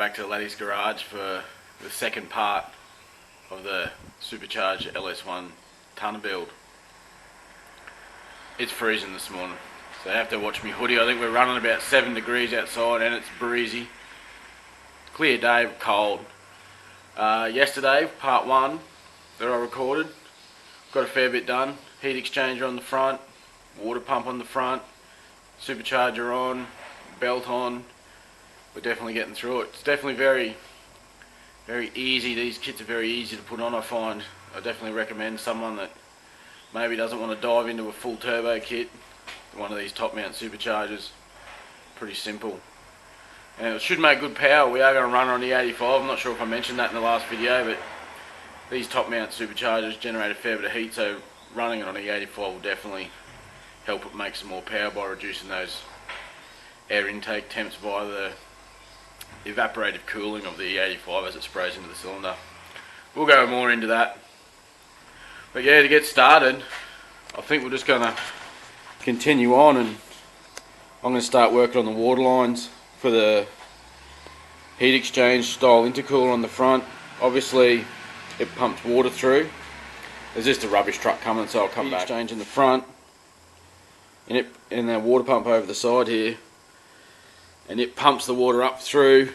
back to the Laddie's Garage for the second part of the Supercharged Ls1 Tonner build. It's freezing this morning, so you have to watch me hoodie. I think we're running about 7 degrees outside and it's breezy. Clear day, but cold. Yesterday, part 1 that I recorded, got a fair bit done. Heat exchanger on the front, water pump on the front, supercharger on, belt on. We're definitely getting through it. It's definitely very easy. These kits are very easy to put on, I find. I definitely recommend someone that maybe doesn't want to dive into a full turbo kit, one of these top mount superchargers. Pretty simple. And it should make good power. We are going to run on the 85. I'm not sure if I mentioned that in the last video, but these top mount superchargers generate a fair bit of heat, so running it on the 85 will definitely help it make some more power by reducing those air intake temps by the evaporative cooling of the 85 as it sprays into the cylinder. We'll go more into that. But yeah, to get started, I think we're just going to continue on, and I'm going to start working on the water lines for the heat exchange style intercooler on the front. Obviously it pumps water through. There's just a rubbish truck coming, so I'll come back. Exchange in the front, and the water pump over the side here, and it pumps the water up through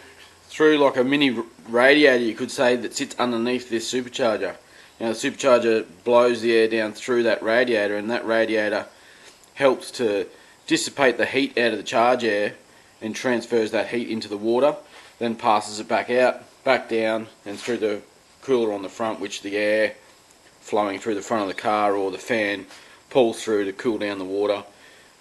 like a mini radiator, you could say, that sits underneath this supercharger. Now the supercharger blows the air down through that radiator, and that radiator helps to dissipate the heat out of the charge air and transfers that heat into the water, then passes it back out, back down, and through the cooler on the front, which the air flowing through the front of the car or the fan pulls through to cool down the water.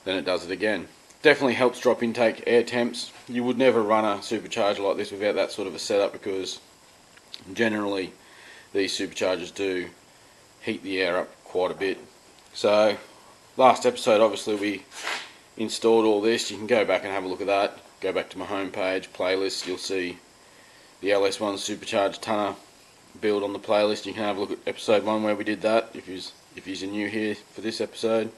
Then it does it again. Definitely helps drop intake air temps. You would never run a supercharger like this without that sort of a setup, because generally these superchargers do heat the air up quite a bit. So last episode, obviously we installed all this. You can go back and have a look at that. Go back to my homepage playlist, you'll see the LS1 Supercharged Tonner build on the playlist. You can have a look at episode 1 where we did that if you're new here for this episode.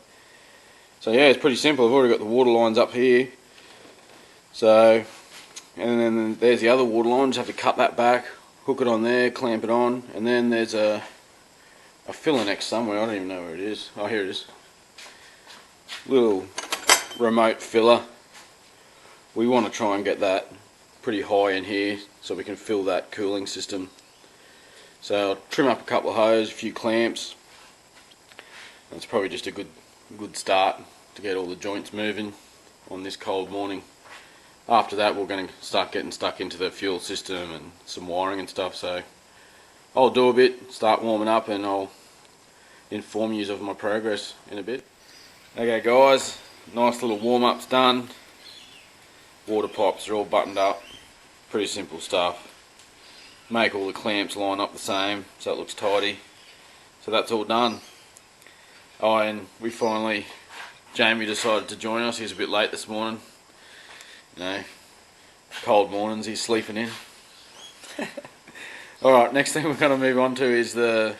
So yeah, it's pretty simple. I've already got the water lines up here. So, and then there's the other water line. Just have to cut that back, hook it on there, clamp it on, and then there's a filler next somewhere. I don't even know where it is. Oh, here it is. Little remote filler. We want to try and get that pretty high in here so we can fill that cooling system. So I'll trim up a couple of hoses, a few clamps. That's probably just a good start to get all the joints moving on this cold morning. After that, we're going to start getting stuck into the fuel system and some wiring and stuff. So I'll do a bit, start warming up, and I'll inform you of my progress in a bit. Okay guys, nice little warm-up's done. Water pipes are all buttoned up. Pretty simple stuff. Make all the clamps line up the same so it looks tidy. So that's all done. Oh, and Jamie decided to join us. He was a bit late this morning. You know, cold mornings, he's sleeping in. Alright, next thing we're going to move on to is the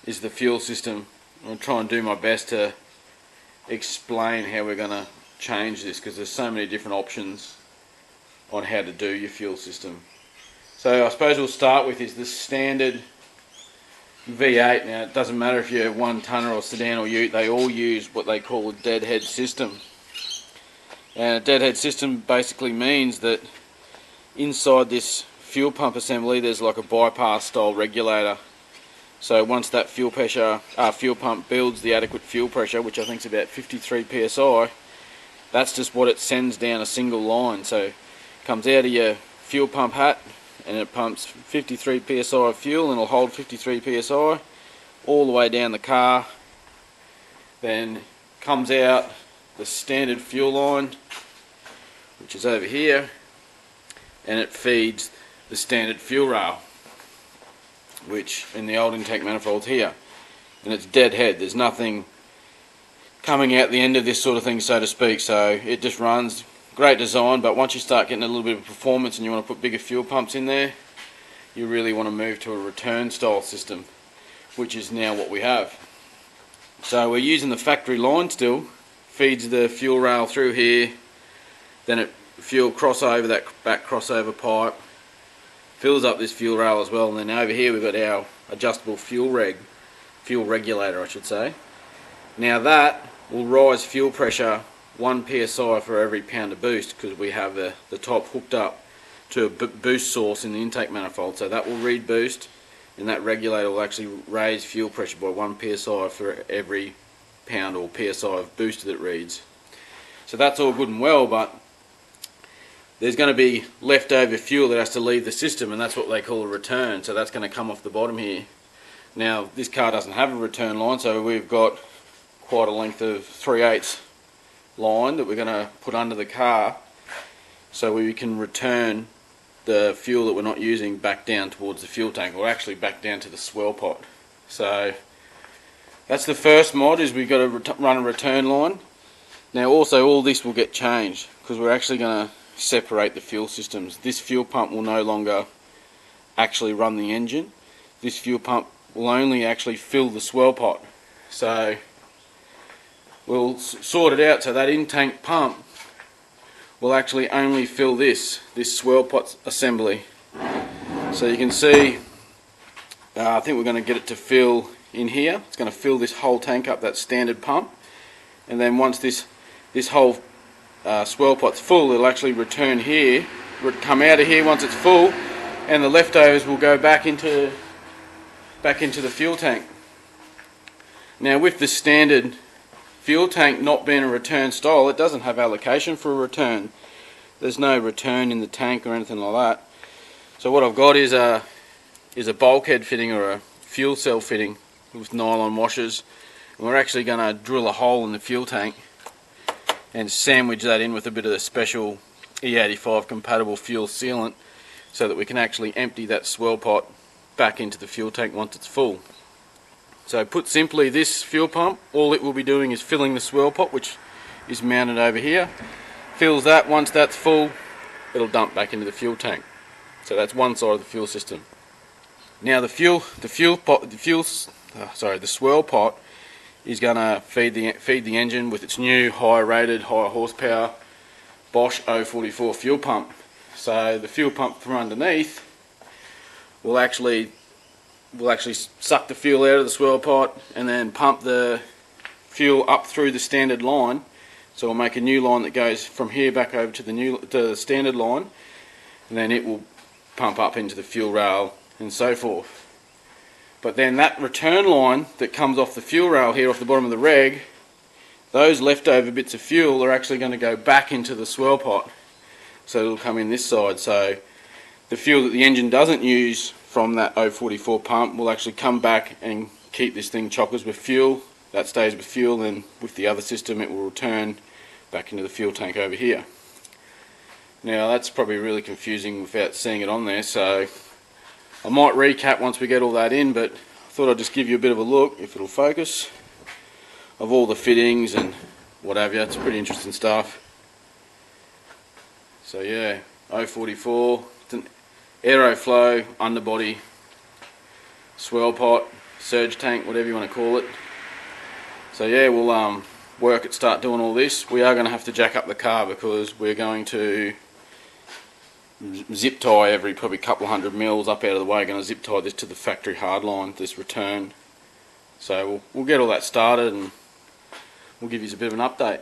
fuel system. I'm going to try and do my best to explain how we're going to change this, because there's so many different options on how to do your fuel system. So I suppose we'll start with is the standard V8. Now it doesn't matter if you're 1 tonner or sedan or ute, they all use what they call a deadhead system. And a deadhead system basically means that inside this fuel pump assembly there's like a bypass style regulator. So once that fuel pump builds the adequate fuel pressure, which I think is about 53 psi, that's just what it sends down a single line. So it comes out of your fuel pump hat and it pumps 53 psi of fuel, and it'll hold 53 psi all the way down the car. Then comes out the standard fuel line, which is over here, and it feeds the standard fuel rail, which in the old intake manifold's here, and it's deadhead. There's nothing coming out the end of this sort of thing, so to speak, so it just runs. Great design, but once you start getting a little bit of performance and you want to put bigger fuel pumps in there, you really want to move to a return style system, which is now what we have. So we're using the factory line still, feeds the fuel rail through here, then it fuel cross over that back crossover pipe, fills up this fuel rail as well, and then over here we've got our adjustable fuel regulator I should say. Now that will rise fuel pressure 1 psi for every pound of boost, because we have the top hooked up to a boost source in the intake manifold, so that will read boost, and that regulator will actually raise fuel pressure by 1 psi for every pound or psi of boost that it reads. So that's all good and well, but there's going to be leftover fuel that has to leave the system, and that's what they call a return. So that's going to come off the bottom here. Now this car doesn't have a return line, so we've got quite a length of 3/8 line that we're going to put under the car, so we can return the fuel that we're not using back down towards the fuel tank, or actually back down to the swell pot. So that's the first mod, is we've got to run a return line. Now also all this will get changed, because we're actually going to separate the fuel systems. This fuel pump will no longer actually run the engine. This fuel pump will only actually fill the swell pot. So we'll sort it out so that in-tank pump will actually only fill this swell pot assembly. So you can see, I think we're going to get it to fill in here. It's going to fill this whole tank up, that standard pump, and then once this whole swell pot's full, it'll actually return here, come out of here once it's full, and the leftovers will go back into the fuel tank. Now with the standard fuel tank not being a return style, it doesn't have allocation for a return. There's no return in the tank or anything like that. So what I've got is a bulkhead fitting, or a fuel cell fitting with nylon washers, and we're actually going to drill a hole in the fuel tank and sandwich that in with a bit of the special E85 compatible fuel sealant, so that we can actually empty that swell pot back into the fuel tank once it's full. So put simply, this fuel pump, all it will be doing is filling the swell pot, which is mounted over here. Fills that. Once that's full, it'll dump back into the fuel tank. So that's one side of the fuel system. Now the swell pot is going to feed the engine with its new high horsepower Bosch 044 fuel pump. So the fuel pump from underneath will actually suck the fuel out of the swell pot and then pump the fuel up through the standard line. So we'll make a new line that goes from here back over to the standard line, and then it will pump up into the fuel rail and so forth. But then that return line that comes off the fuel rail here, off the bottom of the reg, those leftover bits of fuel are actually going to go back into the swell pot. So it'll come in this side. So the fuel that the engine doesn't use from that 044 pump will actually come back and keep this thing chockers with fuel. That stays with fuel, and with the other system it will return back into the fuel tank over here. Now that's probably really confusing without seeing it on there, so I might recap once we get all that in, but I thought I'd just give you a bit of a look, if it'll focus, of all the fittings and what have you. It's pretty interesting stuff. So yeah, 044, it's an Aeroflow underbody swell pot, surge tank, whatever you want to call it. So yeah, we'll start doing all this. We are going to have to jack up the car, because we're going to zip tie every probably couple of 100 mils up out of the way. Going to zip tie this to the factory hardline, this return. So we'll get all that started and we'll give you a bit of an update.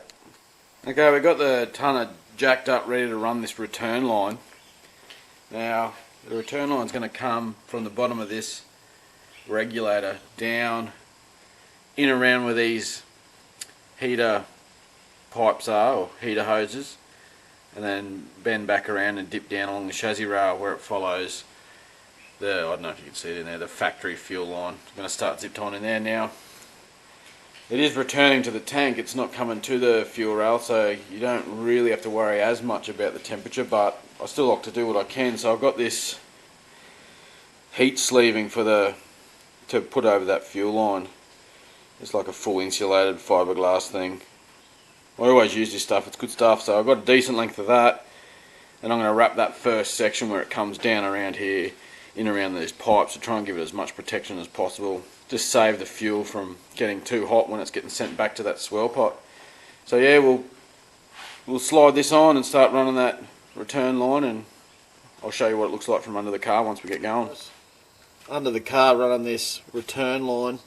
Okay, we've got the tonner jacked up, ready to run this return line. Now the return line is going to come from the bottom of this regulator down in around where these heater pipes are, or heater hoses, and then bend back around and dip down along the chassis rail where it follows the, I don't know if you can see it in there, the factory fuel line. I'm going to start zip tying in there now. It is returning to the tank, it's not coming to the fuel rail, so you don't really have to worry as much about the temperature, but I still like to do what I can. So I've got this heat sleeving to put over that fuel line. It's like a full insulated fiberglass thing. I always use this stuff, it's good stuff. So I've got a decent length of that, and I'm going to wrap that first section where it comes down around here, in around these pipes, to try and give it as much protection as possible. Just save the fuel from getting too hot when it's getting sent back to that swell pot. So yeah, we'll slide this on and start running that return line, and I'll show you what it looks like from under the car once we get going. Under the car, running this return line.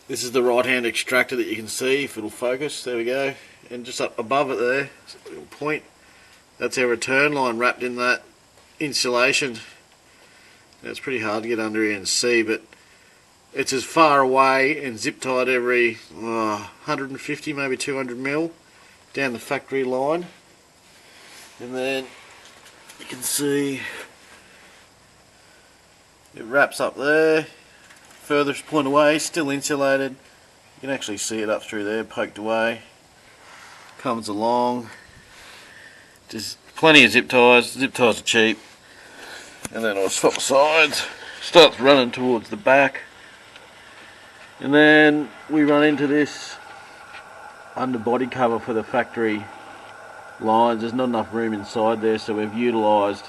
This is the right hand extractor that you can see, if it'll focus. There we go. And just up above it there, a little point, that's our return line wrapped in that insulation. Now, it's pretty hard to get under here and see, but it's as far away and zip tied every 150, maybe 200 mil down the factory line. And then you can see it wraps up there, furthest point away, still insulated. You can actually see it up through there, poked away. Comes along, just plenty of zip ties are cheap. And then I'll swap sides, starts running towards the back. And then we run into this underbody cover for the factory lines. There's not enough room inside there, so we've utilised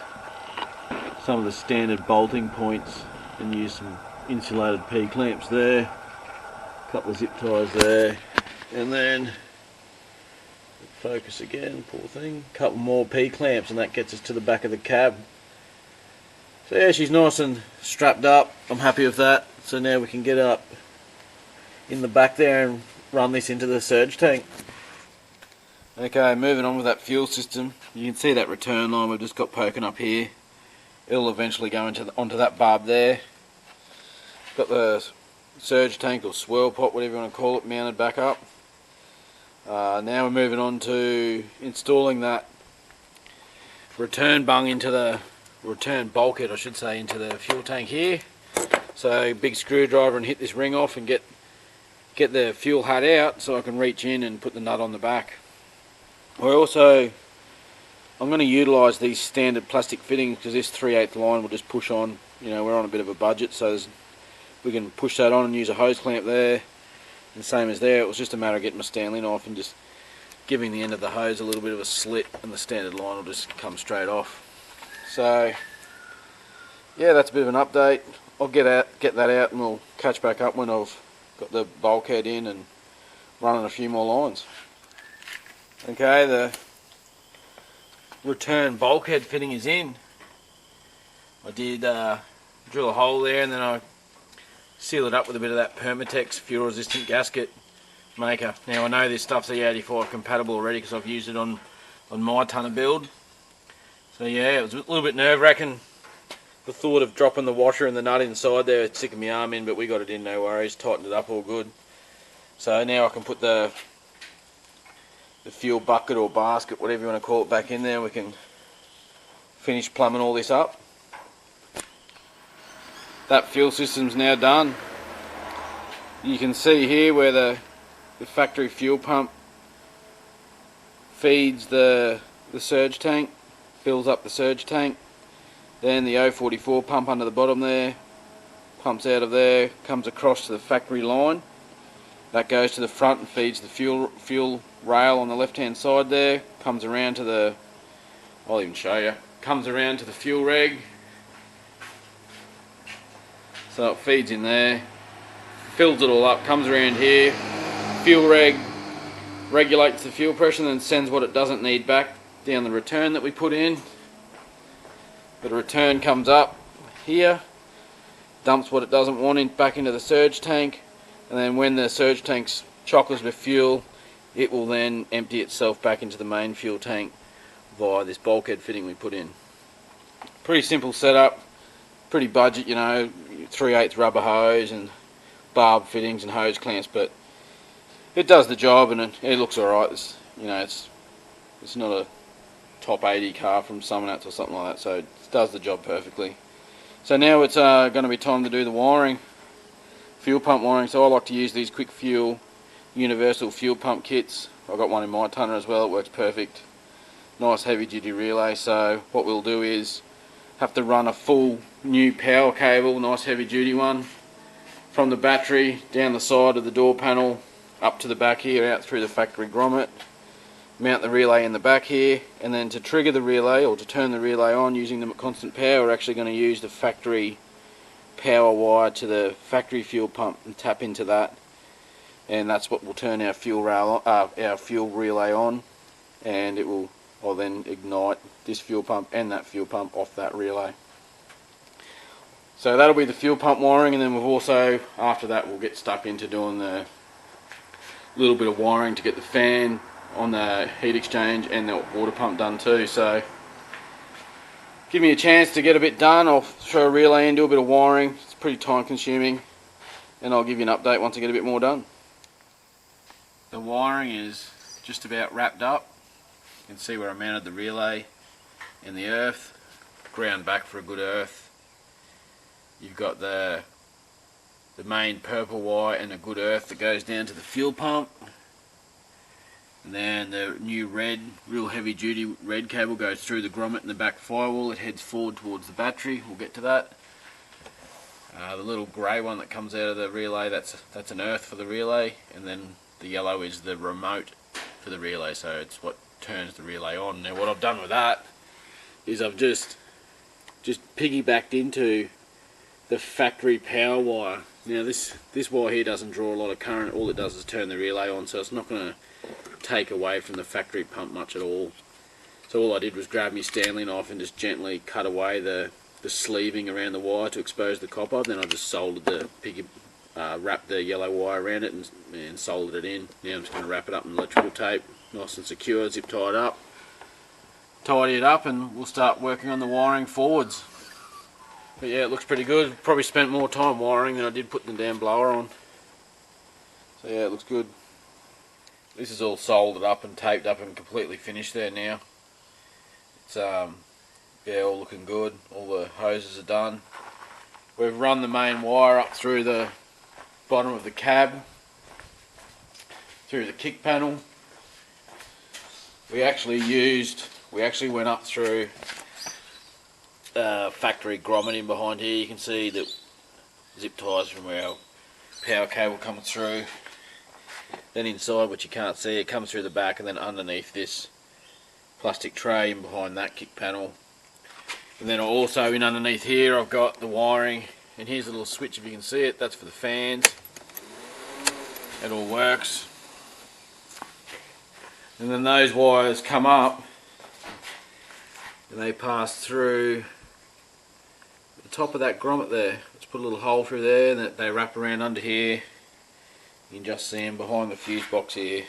some of the standard bolting points and used some insulated P-clamps there, a couple of zip ties there, and then focus again, poor thing, a couple more P-clamps, and that gets us to the back of the cab. So yeah, she's nice and strapped up. I'm happy with that. So now we can get up in the back there and run this into the surge tank. Okay, moving on with that fuel system. You can see that return line we've just got poking up here. It'll eventually go onto that barb there. Got the surge tank or swirl pot, whatever you want to call it, mounted back up. Now we're moving on to installing that return bung into the return bulkhead, I should say, into the fuel tank here. So big screwdriver and hit this ring off and get the fuel hat out so I can reach in and put the nut on the back. I'm going to utilise these standard plastic fittings because this 3/8 line will just push on. You know, we're on a bit of a budget, so we can push that on and use a hose clamp there. And same as there, it was just a matter of getting my Stanley knife and just giving the end of the hose a little bit of a slit, and the standard line will just come straight off. So yeah, that's a bit of an update. I'll get that out and we'll catch back up when I've got the bulkhead in and running a few more lines. Okay, the return bulkhead fitting is in. I did drill a hole there and then I seal it up with a bit of that Permatex fuel resistant gasket maker. Now I know this stuff's E85 compatible already because I've used it on my tonner build. So yeah, it was a little bit nerve-wracking, the thought of dropping the washer and the nut inside there, sticking my arm in, but we got it in, no worries, tightened it up all good. So now I can put the fuel bucket or basket, whatever you want to call it, back in there. We can finish plumbing all this up. That fuel system's now done. You can see here where the factory fuel pump feeds the surge tank, fills up the surge tank. Then the 044 pump under the bottom there, pumps out of there, comes across to the factory line. That goes to the front and feeds the fuel rail on the left hand side there, comes around to the, I'll even show you, comes around to the fuel reg. So it feeds in there, fills it all up, comes around here, fuel reg regulates the fuel pressure and then sends what it doesn't need back down the return that we put in. The return comes up here, dumps what it doesn't want back into the surge tank, and then when the surge tank's chockers with fuel, it will then empty itself back into the main fuel tank via this bulkhead fitting we put in. Pretty simple setup, pretty budget, you know, 3/8 rubber hose and barb fittings and hose clamps, but it does the job and it looks alright. It's not a top 80 car from Summernats or something like that, so it does the job perfectly. So now it's going to be time to do the wiring, fuel pump wiring. So I like to use these quick fuel universal fuel pump kits. I've got one in my tonner as well, it works perfect. Nice heavy duty relay. So what we'll do is have to run a full new power cable, nice heavy duty one, from the battery down the side of the door panel up to the back here, out through the factory grommet, mount the relay in the back here, and then to trigger the relay or to turn the relay on using them at constant power, we're actually going to use the factory power wire to the factory fuel pump and tap into that, and that's what will turn our fuel relay on, and it will I'll then ignite this fuel pump and that fuel pump off that relay. So that'll be the fuel pump wiring, and then we've also, after that, we'll get stuck into doing the little bit of wiring to get the fan on the heat exchange and the water pump done too. So give me a chance to get a bit done. I'll throw a relay in, do a bit of wiring. It's pretty time consuming, and I'll give you an update once I get a bit more done. The wiring is just about wrapped up. You can see where I mounted the relay and the earth, ground back for a good earth. You've got the main purple wire and a good earth that goes down to the fuel pump, and then the new red, real heavy duty red cable goes through the grommet and the back firewall. It heads forward towards the battery. We'll get to that. The little grey one that comes out of the relay, that's an earth for the relay, and then the yellow is the remote for the relay, so it's what turns the relay on. Now what I've done with that is I've just piggybacked into the factory power wire. Now this wire here doesn't draw a lot of current. All it does is turn the relay on, so it's not going to take away from the factory pump much at all. So all I did was grab my Stanley knife and just gently cut away the sleeving around the wire to expose the copper. Then I just soldered wrapped the yellow wire around it and soldered it in. Now I'm just going to wrap it up in electrical tape, nice and secure, zip tie it up, tidy it up, and we'll start working on the wiring forwards. But yeah, it looks pretty good. Probably spent more time wiring than I did putting the damn blower on. So yeah, it looks good. This is all soldered up and taped up and completely finished there now. It's yeah, all looking good. All the hoses are done. We've run the main wire up through the bottom of the cab, through the kick panel. We actually went up through factory grommet in behind here. You can see the zip ties from where our power cable comes through. Then inside, which you can't see, it comes through the back, and then underneath this plastic tray in behind that kick panel. And then also in underneath here I've got the wiring, and here's a little switch if you can see it. That's for the fans. It all works. And then those wires come up and they pass through the top of that grommet there. Let's put a little hole through there, and they wrap around under here. You can just see them behind the fuse box here.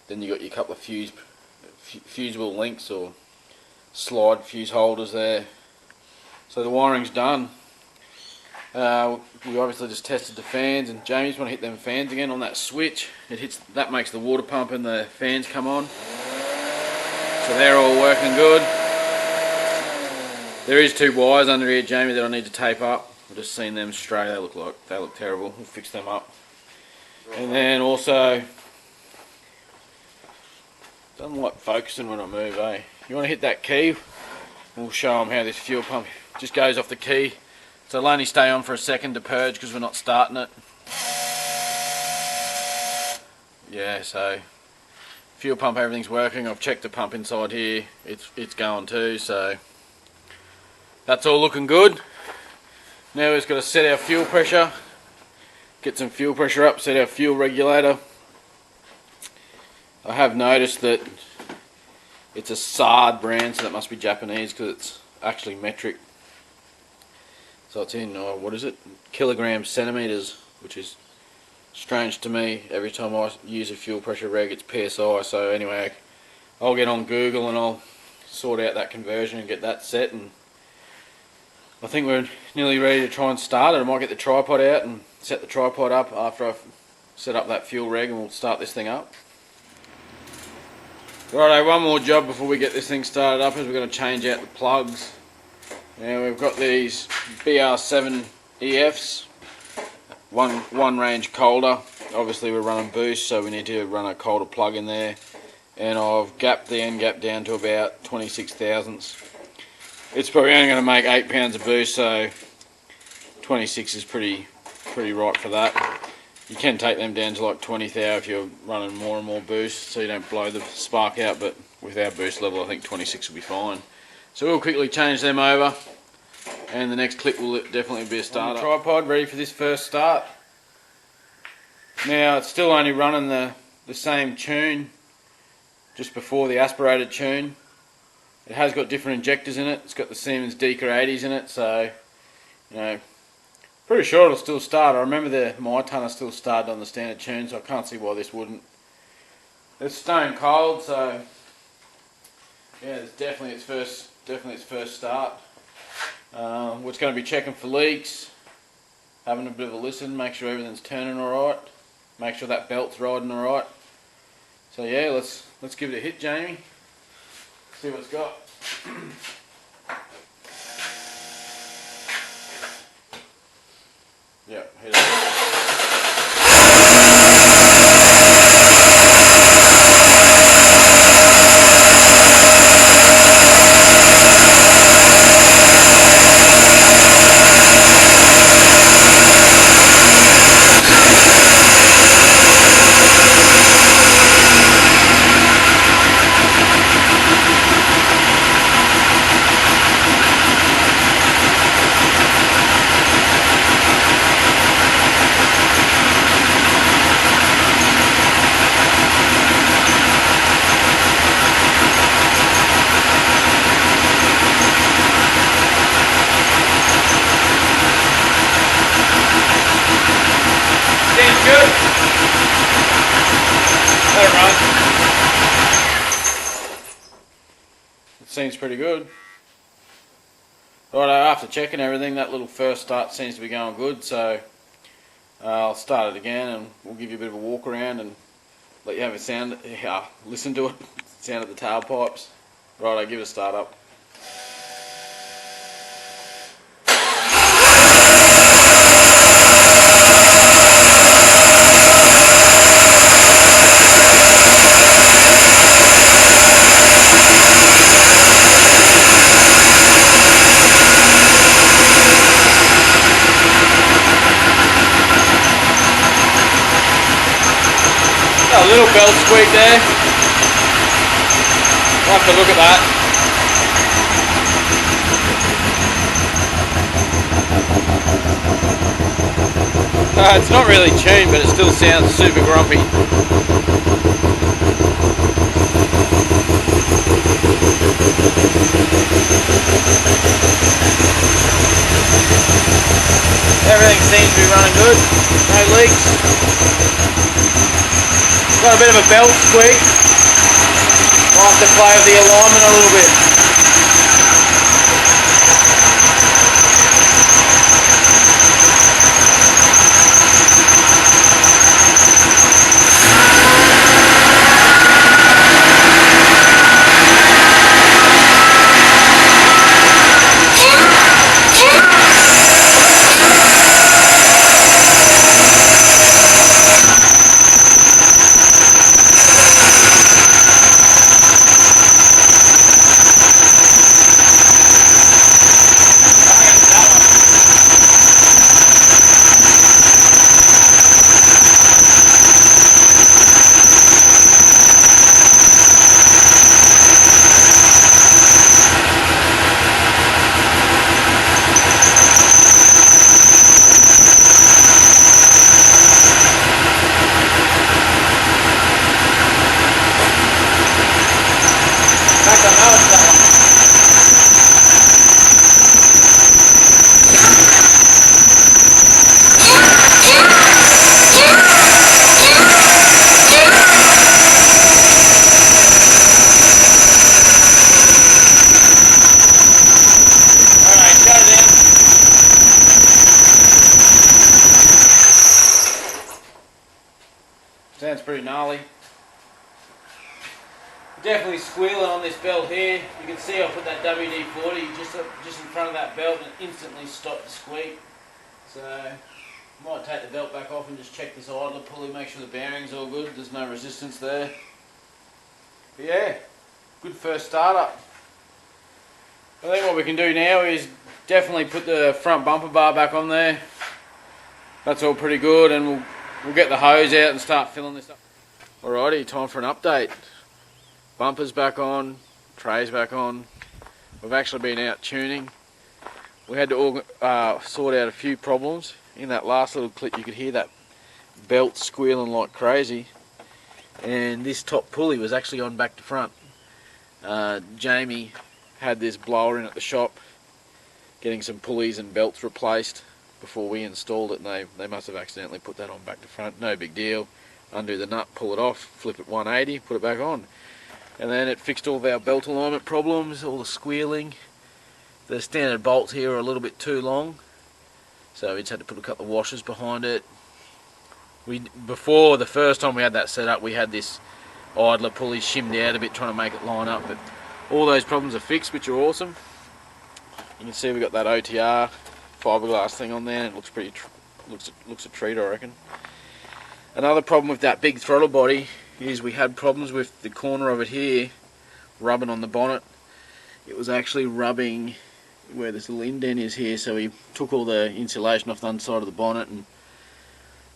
Then you got your couple of fusible links or slide fuse holders there. So the wiring's done. We obviously just tested the fans, and Jamie's want to hit them fans again on that switch. That makes the water pump and the fans come on. So they're all working good. There is 2 wires under here, Jamie, that I need to tape up. I've just seen them stray. They look terrible. We'll fix them up. And then also, doesn't like focusing when I move, eh? You want to hit that key? We'll show them how this fuel pump just goes off the key. So it'll only stay on for a second to purge because we're not starting it. Yeah, so fuel pump, everything's working. I've checked the pump inside here. It's going too, so that's all looking good. Now we've got to set our fuel pressure. Get some fuel pressure up, set our fuel regulator. I have noticed that it's a SARD brand, so that must be Japanese because it's actually metric. So it's in, what is it? Kilograms, centimeters, which is strange to me. Every time I use a fuel pressure reg, it's PSI. So anyway, I'll get on Google and I'll sort out that conversion and get that set. And I think we're nearly ready to try and start it. I might get the tripod out and set the tripod up after I've set up that fuel reg, and we'll start this thing up. Righto, one more job before we get this thing started up is we're going to change out the plugs. Now we've got these BR7 EFs, one range colder. Obviously we're running boost, so we need to run a colder plug in there. And I've gapped the end gap down to about 26 thousandths. It's probably only going to make 8 pounds of boost, so 26 is pretty right for that. You can take them down to like 20 thou if you're running more and more boost, so you don't blow the spark out, but with our boost level I think 26 will be fine. So we'll quickly change them over, and the next clip will definitely be a starter. Tripod ready for this first start. Now it's still only running the same tune just before the aspirated tune. It has got different injectors in it. It's got the Siemens Deka 80s in it, so you know, pretty sure it'll still start. I remember my tonner still started on the standard tune, so I can't see why this wouldn't. It's stone cold, so yeah, it's definitely its first start. We're just going to be checking for leaks, having a bit of a listen, make sure everything's turning alright, make sure that belt's riding alright. So yeah, let's give it a hit, Jamie. See what it's got. Yep, hit it. Seems good. Let it run. It seems pretty good. Right, after checking everything, that little first start seems to be going good, so I'll start it again and we'll give you a bit of a walk around and let you have a sound, listen to it, sound of the tailpipes. Right, I'll give it a start up. A little belt squeak there. We'll have to look at that. It's not really tuned, but it still sounds super grumpy. Everything seems to be running good. No leaks. Got a bit of a belt squeak. I'll have to play with the alignment a little bit. Sounds pretty gnarly. Definitely squealing on this belt here. You can see I put that WD-40 just in front of that belt and it instantly stopped the squeak. So I might take the belt back off and just check this idler pulley, make sure the bearing's all good. There's no resistance there. But yeah, good first startup. I think what we can do now is definitely put the front bumper bar back on there. That's all pretty good, and we'll get the hose out and start filling this up. Alrighty, time for an update. Bumpers back on, trays back on. We've actually been out tuning. We had to sort out a few problems. In that last little clip you could hear that belt squealing like crazy. and this top pulley was actually on back to front. Jamie had this blower in at the shop getting some pulleys and belts replaced before we installed it, and they must have accidentally put that on back to front. No big deal. Undo the nut, pull it off, flip it 180, put it back on. And then it fixed all of our belt alignment problems, all the squealing. The standard bolts here are a little bit too long, so we just had to put a couple of washers behind it. Before the first time we had that set up, we had this idler pulley shimmed out a bit trying to make it line up, but all those problems are fixed, which are awesome. You can see we've got that OTR fiberglass thing on there, and it looks pretty looks a treat, I reckon. Another problem with that big throttle body is we had problems with the corner of it here rubbing on the bonnet. It was actually rubbing where this little indent is here, so we took all the insulation off the underside of the bonnet and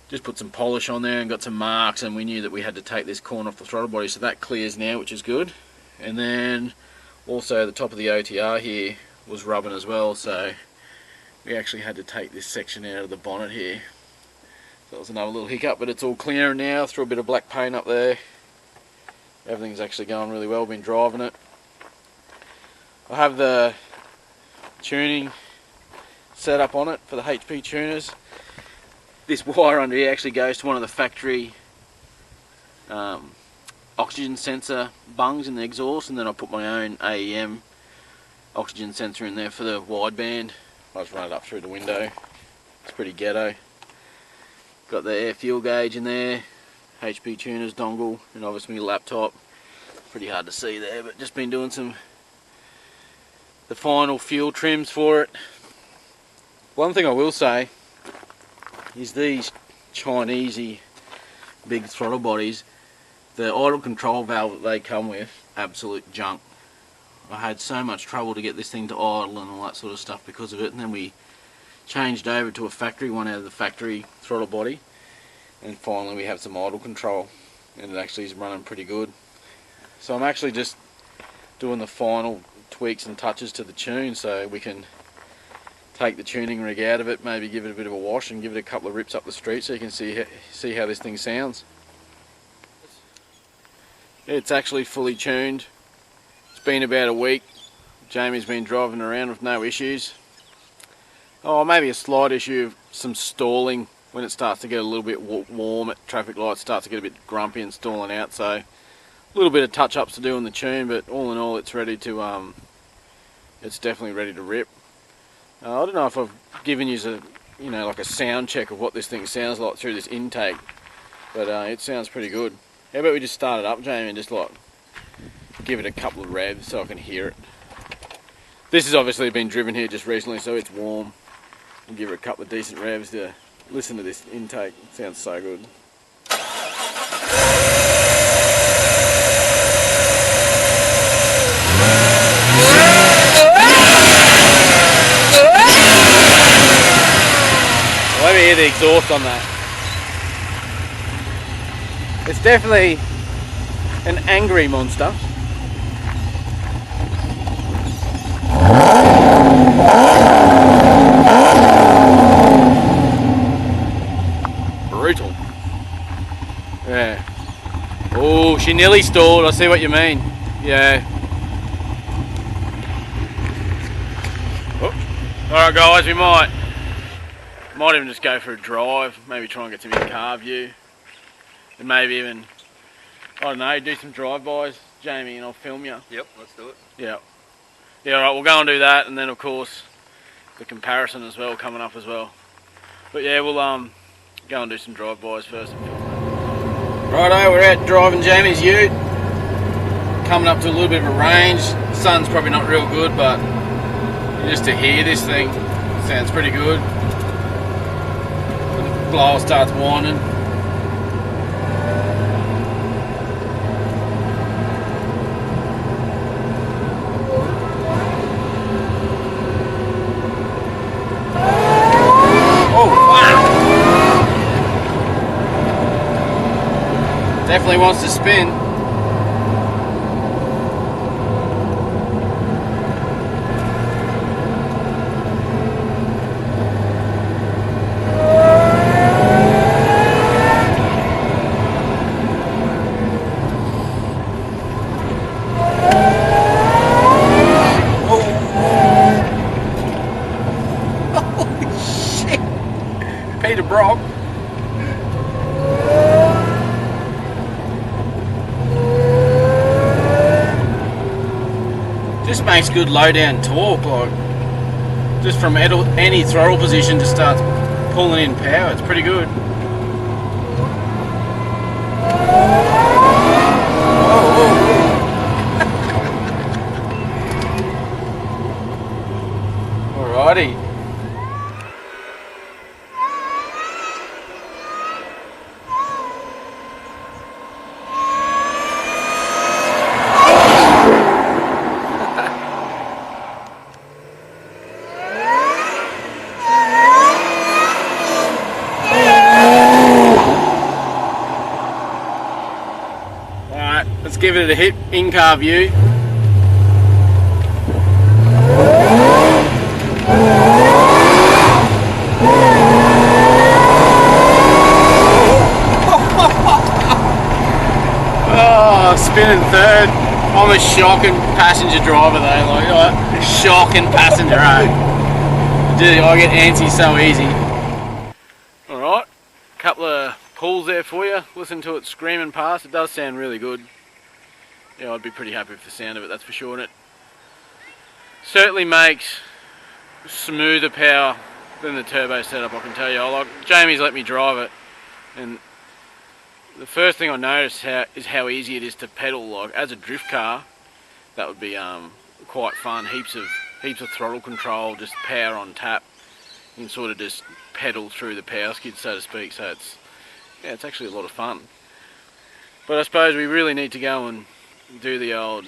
just put some polish on there and got some marks, and we knew that we had to take this corner off the throttle body, so that clears now, which is good. And then also the top of the OTR here was rubbing as well, so we actually had to take this section out of the bonnet here. So that was another little hiccup, but it's all clear now. Threw a bit of black paint up there. Everything's actually going really well, been driving it. I have the tuning set up on it for the HP tuners. This wire under here actually goes to one of the factory oxygen sensor bungs in the exhaust, and then I put my own AEM oxygen sensor in there for the wideband. I just run it up through the window. It's pretty ghetto. Got the air fuel gauge in there, HP tuners dongle, and obviously my laptop. Pretty hard to see there, but just been doing the final fuel trims for it. One thing I will say is these Chinesey big throttle bodies, the idle control valve that they come with, absolute junk. I had so much trouble to get this thing to idle and all that sort of stuff because of it, and then we changed over to a factory one out of the factory throttle body, and finally we have some idle control, and it actually is running pretty good. So I'm actually just doing the final tweaks and touches to the tune so we can take the tuning rig out of it, maybe give it a bit of a wash and give it a couple of rips up the street so you can see how this thing sounds. It's actually fully tuned. It's been about a week. Jamie's been driving around with no issues. Oh, maybe a slight issue of some stalling when it starts to get a little bit warm at traffic lights, starts to get a bit grumpy and stalling out, so a little bit of touch-ups to do on the tune, but all in all it's ready to it's definitely ready to rip. I don't know if I've given you like a sound check of what this thing sounds like through this intake, but it sounds pretty good. How about we just start it up, Jamie, and just like give it a couple of revs so I can hear it. This has obviously been driven here just recently, so it's warm. And give it a couple of decent revs to listen to this intake. It sounds so good. Let me hear the exhaust on that. It's definitely an angry monster. Brutal. Yeah. Oh, she nearly stalled. I see what you mean. Yeah. Oh. Alright guys, we might even just go for a drive, maybe try and get some in-car view, and maybe even, I don't know, do some drive-bys, Jamie, and I'll film you. Yep, let's do it. Yeah. Yeah, alright, we'll go and do that, and then of course the comparison as well coming up as well. But yeah, we'll go and do some drive-bys first. Righto, we're out driving Jamie's ute, coming up to a little bit of a range. The sun's probably not real good, but just to hear this thing sounds pretty good. The blower starts whining. Oh, wow! Definitely wants to spin. This makes good low down torque, like just from any throttle position just starts pulling in power. It's pretty good. Alrighty. Alright, let's give it a hit, in-car view. Oh, spinning third. I'm a shocking passenger driver though, like shocking passenger, eh? Dude, I get antsy so easy. Alright, couple of pulls there for you. Listen to it screaming past. It does sound really good. Yeah, I'd be pretty happy with the sound of it, that's for sure. And it certainly makes smoother power than the turbo setup, I can tell you. Jamie's let me drive it, and the first thing I noticed is how easy it is to pedal. Like as a drift car, that would be quite fun. Heaps of throttle control, just power on tap. You can sort of just pedal through the power skid, so to speak. So it's actually a lot of fun. But I suppose we really need to go and do the old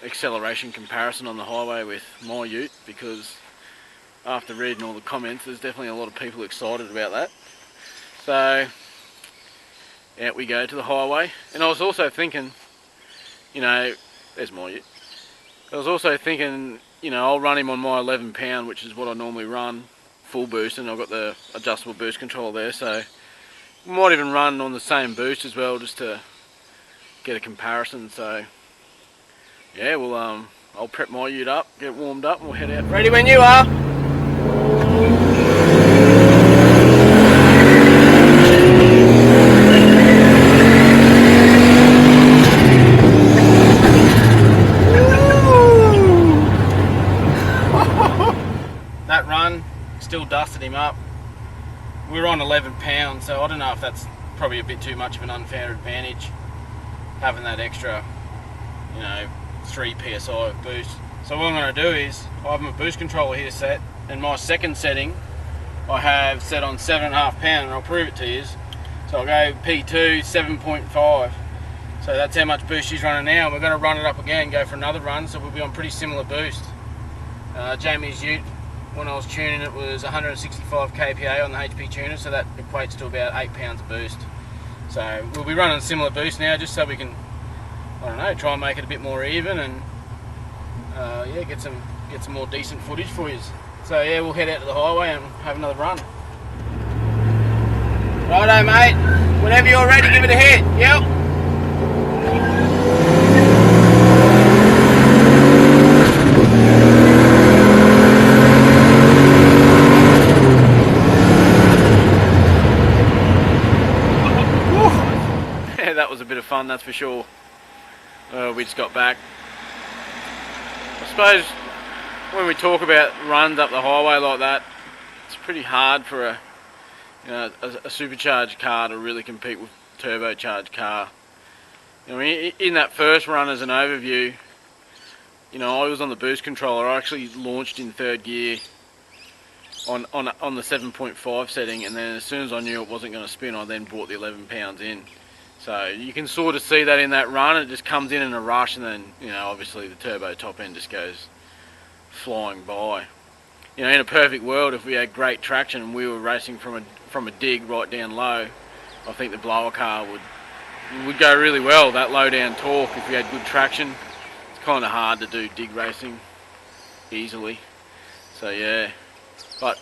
acceleration comparison on the highway with my ute, because after reading all the comments, there's definitely a lot of people excited about that. So out we go to the highway. And I was also thinking, you know, there's my ute. I was also thinking, you know, I'll run him on my 11 pound, which is what I normally run, full boost, and I've got the adjustable boost control there, so might even run on the same boost as well, just to get a comparison. So yeah, well, I'll prep my ute up, get it warmed up, and we'll head out. Ready when you are. That run still dusted him up. We're on 11 pounds, so I don't know if that's probably a bit too much of an unfair advantage, having that extra, you know, 3 psi of boost. So what I'm going to do is, I have my boost controller here set, and my second setting I have set on 7.5 pound, and I'll prove it to you. So I'll go P2 7.5. So that's how much boost she's running now. We're going to run it up again, go for another run, so we'll be on pretty similar boost. Jamie's ute, when I was tuning it, was 165 kPa on the HP tuner, so that equates to about 8 pounds of boost. So we'll be running a similar boost now, just so we can, I don't know, try and make it a bit more even, and yeah, get some more decent footage for you. So yeah, we'll head out to the highway and have another run. Righto mate, whenever you're ready, give it a hit. Yep. That was a bit of fun, that's for sure. We just got back. I suppose when we talk about runs up the highway like that, it's pretty hard for a supercharged car to really compete with a turbocharged car. I mean, in that first run, as an overview, you know, I was on the boost controller. I actually launched in third gear on the 7.5 setting, and then as soon as I knew it wasn't going to spin, I then brought the 11 pounds in. So you can sort of see that in that run. It just comes in a rush, and then, you know, obviously the turbo top end just goes flying by. You know, in a perfect world, if we had great traction and we were racing from a dig right down low, I think the blower car would go really well. That low down torque, if we had good traction. It's kind of hard to do dig racing easily. So yeah, but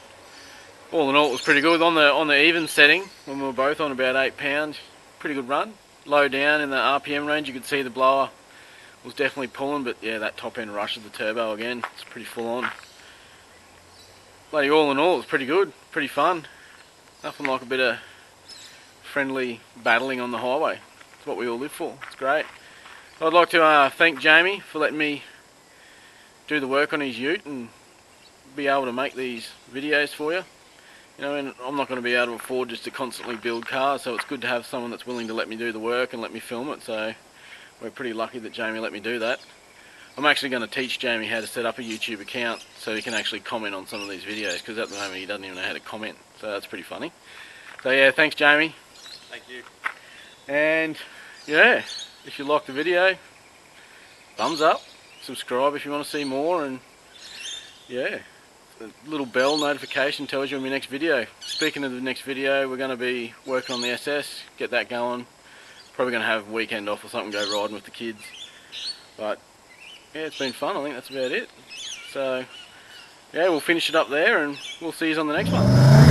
all in all, it was pretty good on the even setting when we were both on about 8 pounds. Pretty good run. Low down in the RPM range, you could see the blower was definitely pulling, but yeah, that top end rush of the turbo again, it's pretty full on. Bloody all in all, it's pretty good, pretty fun. Nothing like a bit of friendly battling on the highway. It's what we all live for. It's great. I'd like to thank Jamie for letting me do the work on his ute and be able to make these videos for you. You know, and I'm not going to be able to afford just to constantly build cars, so it's good to have someone that's willing to let me do the work and let me film it. So we're pretty lucky that Jamie let me do that. I'm actually going to teach Jamie how to set up a YouTube account so he can actually comment on some of these videos, because at the moment he doesn't even know how to comment, so that's pretty funny. So yeah, thanks Jamie. Thank you. And yeah, if you liked the video, thumbs up, subscribe if you want to see more, and yeah, the little bell notification tells you on my next video. Speaking of the next video, we're going to be working on the SS, get that going. Probably going to have a weekend off or something, go riding with the kids. But yeah, it's been fun. I think that's about it. So yeah, we'll finish it up there and we'll see you on the next one.